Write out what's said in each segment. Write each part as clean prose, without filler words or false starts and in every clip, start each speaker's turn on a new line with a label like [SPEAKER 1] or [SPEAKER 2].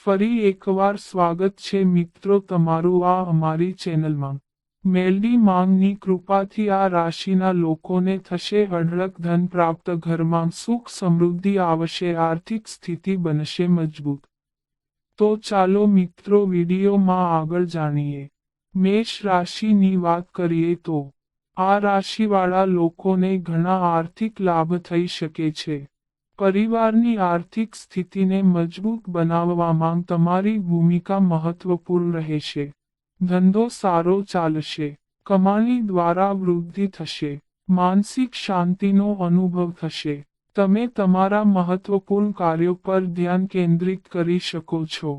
[SPEAKER 1] ફરી એકવાર સ્વાગત છે મિત્રો તમારું આ અમારી ચેનલમાં। મેલડી માંગની કૃપાથી આ રાશિના લોકોને થશે અઢળક ધન પ્રાપ્ત, ઘરમાં સુખ સમૃદ્ધિ આવશે, આર્થિક સ્થિતિ બનશે મજબૂત। તો ચાલો મિત્રો વિડીયોમાં આગળ જાણીએ। મેષ રાશિની વાત કરીએ તો આ રાશિવાળા લોકોને ઘણા આર્થિક લાભ થઈ શકે છે। પરિવારની આર્થિક સ્થિતિને મજબૂત બનાવવામાં તમારી ભૂમિકા મહત્વપૂર્ણ રહેશે। ધંધો સારો ચાલશે, કમાણી દ્વારા વૃદ્ધિ થશે, માનસિક શાંતિનો અનુભવ થશે। તમે તમારા મહત્વપૂર્ણ કાર્યો પર ધ્યાન કેન્દ્રિત કરી શકો છો।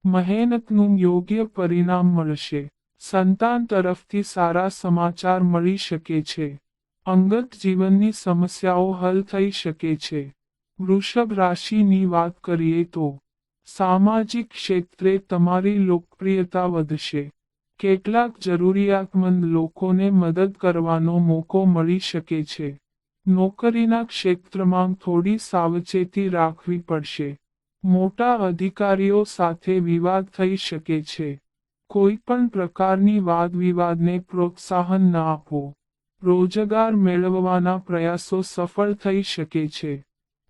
[SPEAKER 1] મહેનતનું યોગ્ય પરિણામ મળશે। સંતાન તરફથી સારા સમાચાર મળી શકે છે। અંગત જીવનની સમસ્યાઓ હલ થઈ શકે છે। વૃષભ રાશિની વાત કરીએ તો સામાજિક ક્ષેત્રે તમારી લોકપ્રિયતા વધશે। કેટલાક જરૂરિયાતમંદ લોકોને મદદ કરવાનો મોકો મળી શકે છે। નોકરીના ક્ષેત્રમાં થોડી સાવચેતી રાખવી પડશે। મોટા અધિકારીઓ સાથે વિવાદ થઈ શકે છે। કોઈ પણ પ્રકારની વાદવિવાદને પ્રોત્સાહન ન આપો। રોજગાર મેળવવાના પ્રયાસો સફળ થઈ શકે છે।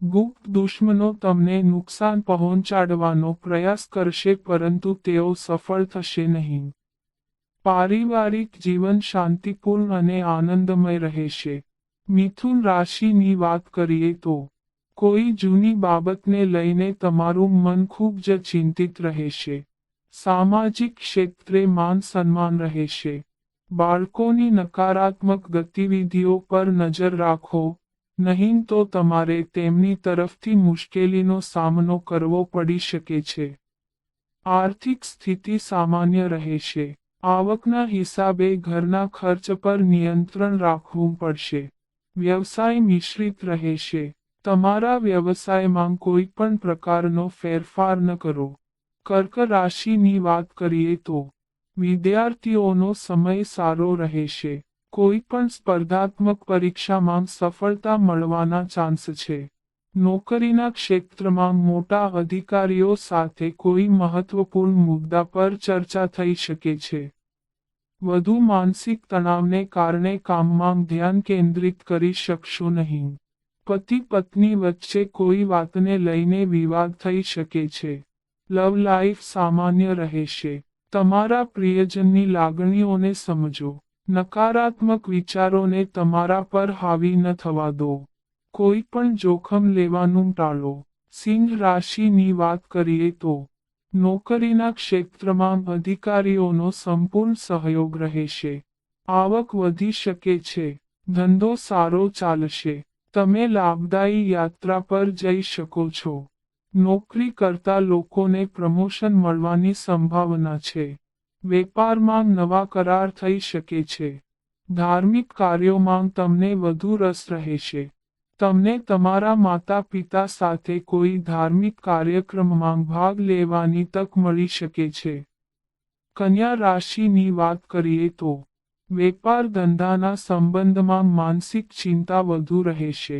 [SPEAKER 1] ગુપ્ત દુશ્મનો તમને નુકસાન પહોંચાડવાનો પ્રયાસ કરશે પરંતુ તેઓ સફળ થશે નહીં। પારિવારિક જીવન શાંતિપૂર્ણ અને આનંદમય રહેશે। મિથુન રાશિની વાત કરીએ તો કોઈ જૂની બાબતને લઈને તમારું મન ખૂબ જ ચિંતિત રહેશે। સામાજિક ક્ષેત્રે માન સન્માન રહેશે। બાળકોની નકારાત્મક ગતિવિધિઓ પર નજર રાખો, નહીં તો તમારે તેમની તરફથી મુશ્કેલીનો સામનો કરવો પડી શકે છે। આર્થિક સ્થિતિ સામાન્ય રહેશે। આવકના હિસાબે ઘરના ખર્ચ પર નિયંત્રણ રાખવું પડશે। વ્યવસાય મિશ્રિત રહેશે। તમારા વ્યવસાયમાં કોઈ પણ પ્રકારનો ફેરફાર ન કરો। કર્ક રાશિની વાત કરીએ તો વિદ્યાર્થીઓનો સમય સારો રહેશે। કોઈ પણ સ્પર્ધાત્મક પરીક્ષામાં સફળતા મળવાના ચાન્સ છે। નોકરીના ક્ષેત્રમાં મોટા અધિકારીઓ સાથે કોઈ મહત્વપૂર્ણ મુદ્દા પર ચર્ચા થઈ શકે છે। વધુ માનસિક તણાવને કારણે કામમાં ધ્યાન કેન્દ્રિત કરી શકશો નહીં। પતિ પત્ની વચ્ચે કોઈ વાતને લઈને વિવાદ થઈ શકે છે। લવ લાઈફ સામાન્ય રહેશે। તમારા પ્રિયજનની લાગણીઓને સમજો। નકારાત્મક વિચારોને તમારા પર હાવી ન થવા દો। કોઈ પણ જોખમ લેવાનું ટાળો। સિંહ રાશિની વાત કરીએ તો નોકરીના ક્ષેત્રમાં અધિકારીઓનો સંપૂર્ણ સહયોગ રહેશે। આવક વધી શકે છે। ધંધો સારો ચાલશે। તમે લાભદાયી યાત્રા પર જઈ શકો છો। નોકરી કરતા લોકોને પ્રમોશન મળવાની સંભાવના છે। વેપારમાં નવા કરાર થઈ શકે છે। ધાર્મિક કાર્યોમાં તમને વધુ રસ રહેશે। તમને તમારા માતા પિતા સાથે કોઈ ધાર્મિક કાર્યક્રમમાં ભાગ લેવાની તક મળી શકે છે। કન્યા રાશિની વાત કરીએ તો વેપાર ધંધાના સંબંધમાં માનસિક ચિંતા વધુ રહેશે।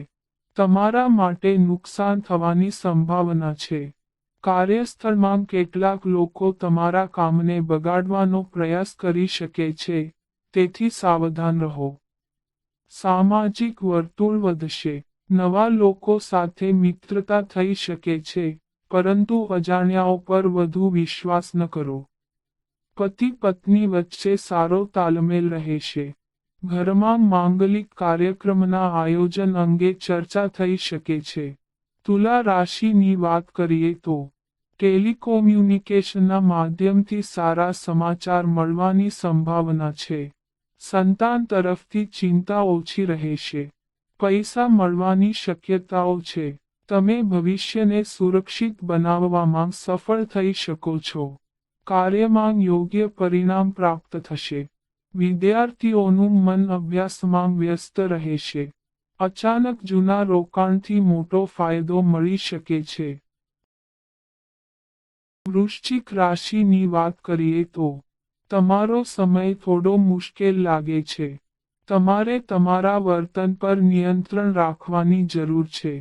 [SPEAKER 1] તમારા માટે નુકસાન થવાની સંભાવના છે। કાર્યસ્થળમાં કેટલાક લોકો તમારા કામને બગાડવાનો પ્રયાસ કરી શકે છે, તેથી સાવધાન રહો। સામાજિક વર્તુળ વધશે। નવા લોકો સાથે મિત્રતા થઈ શકે છે, પરંતુ અજાણ્યાઓ પર વધુ વિશ્વાસ ન કરો। પતિ પત્ની વચ્ચે સારો તાલમેલ રહેશે। ઘરમાં માંગલિક કાર્યક્રમના આયોજન અંગે ચર્ચા થઈ શકે છે। તુલા રાશિની વાત કરીએ તો ટેલિકોમ્યુનિકેશનના માધ્યમથી સારા સમાચાર મળવાની સંભાવના છે। સંતાન તરફથી ચિંતા ઓછી રહેશે। પૈસા મળવાની શક્યતાઓ છે। તમે ભવિષ્યને સુરક્ષિત બનાવવામાં સફળ થઈ શકો છો। કાર્યમાં યોગ્ય પરિણામ પ્રાપ્ત થશે। વિદ્યાર્થીઓનું મન અભ્યાસમાં વ્યસ્ત રહેશે। અચાનક જૂના રોકાણથી મોટો ફાયદો મળી શકે છે। વૃશ્ચિક રાશિની વાત કરીએ તો તમારો સમય થોડો મુશ્કેલ લાગે છે। તમારે તમારા વર્તન પર નિયંત્રણ રાખવાની જરૂર છે।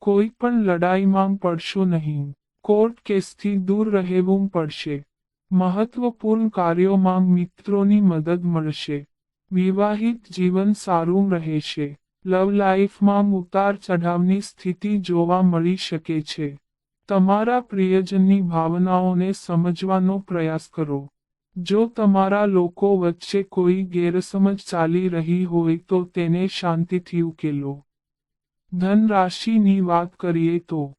[SPEAKER 1] કોઈ પણ લડાઈમાં પડશો નહીં। કોર્ટ કેસથી દૂર રહેવું પડશે. મહત્વપૂર્ણ કાર્યોમાં મિત્રોની મદદ મળશે. વિવાહિત જીવન સારું રહેશે. લવ લાઈફમાં ઉતાર ચઢાવની સ્થિતિ જોવા મળી શકે છે. તમારા પ્રિયજનની ભાવનાઓને સમજવાનો પ્રયાસ કરો. જો તમારા લોકો વચ્ચે કોઈ ગેરસમજ ચાલી રહી હોય તો તેને શાંતિથી ઉકેલો. ધન રાશિની વાત કરીએ તો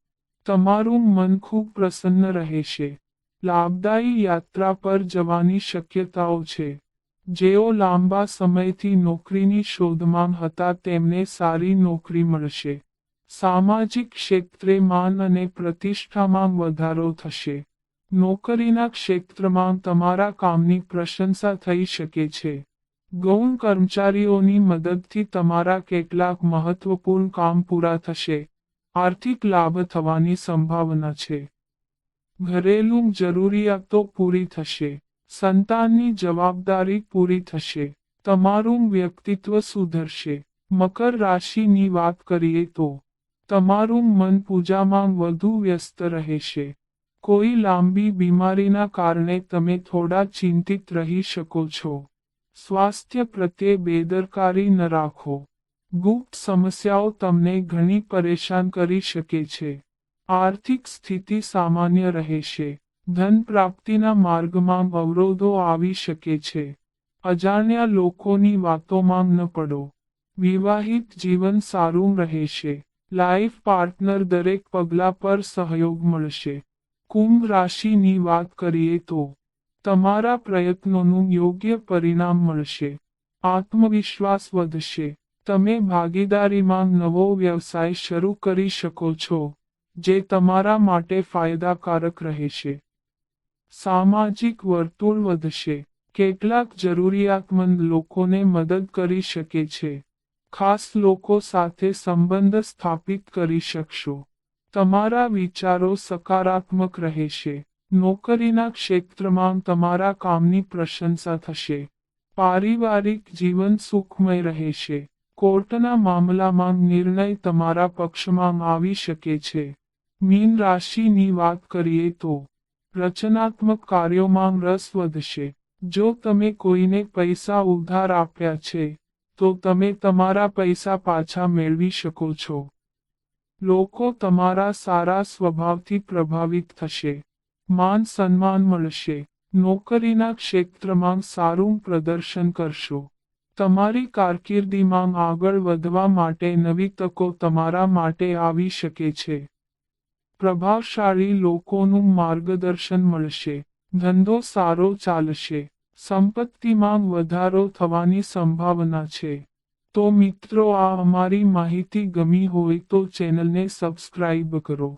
[SPEAKER 1] તમારું મન ખૂબ પ્રસન્ન રહેશે. લાભદાયી યાત્રા પર જવાની શક્યતાઓ છે. જેઓ લાંબા સમયથી નોકરીની શોધમાં હતા તેમને સારી નોકરી મળશે. સામાજિક ક્ષેત્રે માન અને પ્રતિષ્ઠામાં વધારો થશે. નોકરીના ક્ષેત્રમાં તમારા કામની પ્રશંસા થઈ શકે છે. ગૌણ કર્મચારીઓની મદદથી તમારા કેટલાક મહત્વપૂર્ણ કામ પૂરા થશે. આર્થિક લાભ થવાની સંભાવના છે. ઘરેલું જરૂરિયાતો પૂરી થશે. સંતાનની જવાબદારી પૂરી થશે. તમારું વ્યક્તિત્વ સુધરશે. મકર રાશિની વાત કરીએ તો તમારું મન પૂજામાં વધુ વ્યસ્ત રહેશે. કોઈ લાંબી બીમારીના કારણે તમે થોડા ચિંતિત રહી શકો છો. સ્વાસ્થ્ય પ્રત્યે બેદરકારી ન રાખો. ગુપ્ત સમસ્યાઓ તમને ઘણી પરેશાન કરી શકે છે. આર્થિક સ્થિતિ સામાન્ય રહેશે. ધન પ્રાપ્તિના માર્ગમાં અવરોધો આવી શકે છે. અજાણ્યા લોકોની વાતોમાં ન પડો. વિવાહિત જીવન સારું રહેશે. લાઈફ પાર્ટનર દરેક પગલા પર સહયોગ મળશે. કુંભ રાશિની વાત કરીએ તો તમારા પ્રયત્નોનું યોગ્ય પરિણામ મળશે. આત્મવિશ્વાસ વધશે. તમે ભાગીદારીમાં નવો વ્યવસાય શરૂ કરી શકો છો, જે તમારા માટે ફાયદાકારક રહેશે. સામાજિક વર્તુળ વધશે. કેટલાક જરૂરિયાતમંદ લોકોને મદદ કરી શકે છે. ખાસ લોકો સાથે સંબંધ સ્થાપિત કરી શકશો. તમારા વિચારો સકારાત્મક રહેશે. નોકરીના ક્ષેત્રમાં તમારા કામની પ્રશંસા થશે. પારિવારિક જીવન સુખમય રહેશે. કોર્ટના મામલામાં નિર્ણય તમારા પક્ષમાં આવી શકે છે. મીન રાશિની વાત કરીએ તો રચનાત્મક કાર્યોમાં રસ વધશે. જો તમે કોઈને પૈસા ઉધાર આપ્યા છે, તો તમે તમારા પૈસા પાછા મેળવી શકો છો. લોકો તમારા સારા સ્વભાવથી પ્રભાવિત થશે. માન સન્માન મળશે. નોકરીના ક્ષેત્રમાં સારું પ્રદર્શન કરશો. તમારી કારકિર્દીમાં આગળ વધવા માટે નવી તકો તમારા માટે આવી શકે છે. પ્રભાવશાળી લોકોનું માર્ગદર્શન મળશે. ધંધો સારો ચાલશે. સંપત્તિમાં વધારો થવાની સંભાવના છે. તો મિત્રો, આ અમારી માહિતી ગમી હોય તો ચેનલને સબસ્ક્રાઇબ કરો.